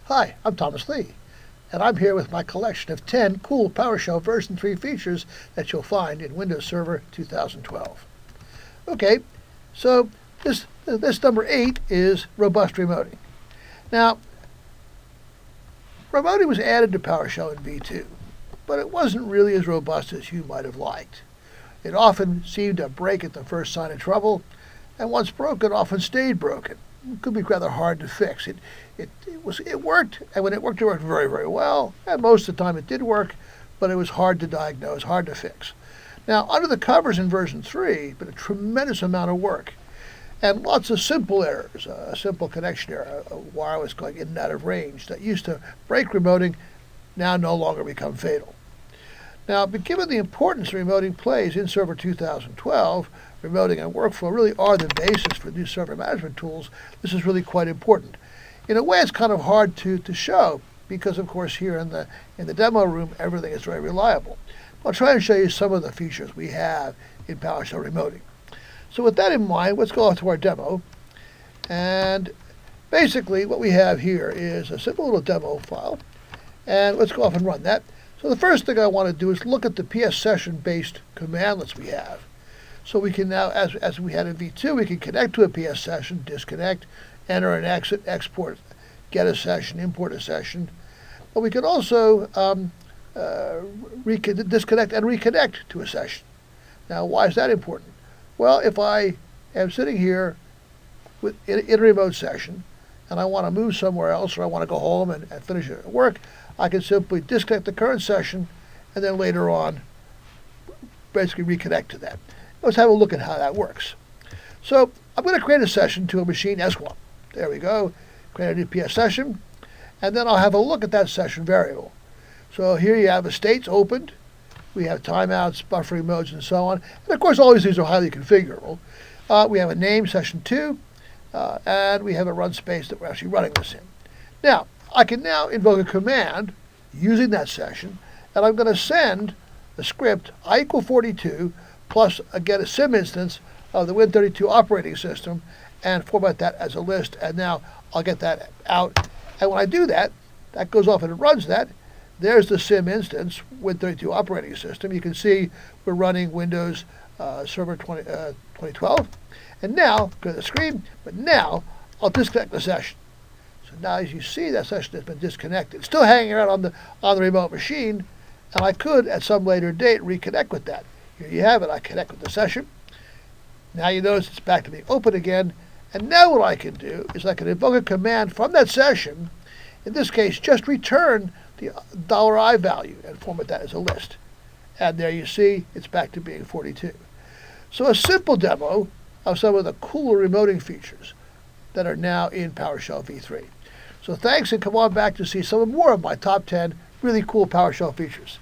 Hi, I'm Thomas Lee, and I'm here with my collection of 10 cool PowerShell version 3 features that you'll find in Windows Server 2012. Okay, so this number 8 is robust remoting. Now, remoting was added to PowerShell in V2, but it wasn't really as robust as you might have liked. It often seemed to break at the first sign of trouble, and once broken, often stayed broken. It could be rather hard to fix. It worked, and when it worked very, very well, and most of the time it did work, but it was hard to diagnose, hard to fix. Now, under the covers in version 3, but a tremendous amount of work, and lots of simple errors, a simple connection error, a wire was going in and out of range that used to break remoting, now no longer become fatal. Now, but given the importance remoting plays in Server 2012, remoting and workflow really are the basis for new server management tools. This is really quite important. In a way, it's kind of hard to show because, of course, here in the demo room, everything is very reliable. I'll try and show you some of the features we have in PowerShell remoting. So with that in mind, let's go off to our demo. And basically, what we have here is a simple little demo file. And let's go off and run that. So the first thing I want to do is look at the PS session-based commandlets we have. So we can now, as we had in V2, we can connect to a PS session, disconnect, enter and exit, export, get a session, import a session. But we can also disconnect and reconnect to a session. Now, why is that important? Well, if I am sitting here in a remote session and I want to move somewhere else or I want to go home and finish work, I can simply disconnect the current session and then later on basically reconnect to that. Let's have a look at how that works. So I'm going to create a session to a machine S1. There we go. Create a new PS session. And then I'll have a look at that session variable. So here you have the states opened. We have timeouts, buffering modes, and so on. And of course, all these are highly configurable. We have a name, session 2, and we have a run space that we're actually running this in. Now, I can now invoke a command using that session, and I'm going to send the script I equal 42 plus get a sim instance of the Win32 operating system and format that as a list, and now I'll get that out. And when I do that, that goes off and it runs that. There's the sim instance, Win32 operating system. You can see we're running Windows Server 2012. And now, go to the screen, but now I'll disconnect the session. So now as you see, that session has been disconnected. It's still hanging around on the remote machine, and I could, at some later date, reconnect with that. Here you have it. I connect with the session. Now you notice it's back to being open again. And now what I can do is I can invoke a command from that session. In this case, just return the $I value and format that as a list. And there you see, it's back to being 42. So a simple demo of some of the cooler remoting features that are now in PowerShell V3. So thanks, and come on back to see some more of my top 10 really cool PowerShell features.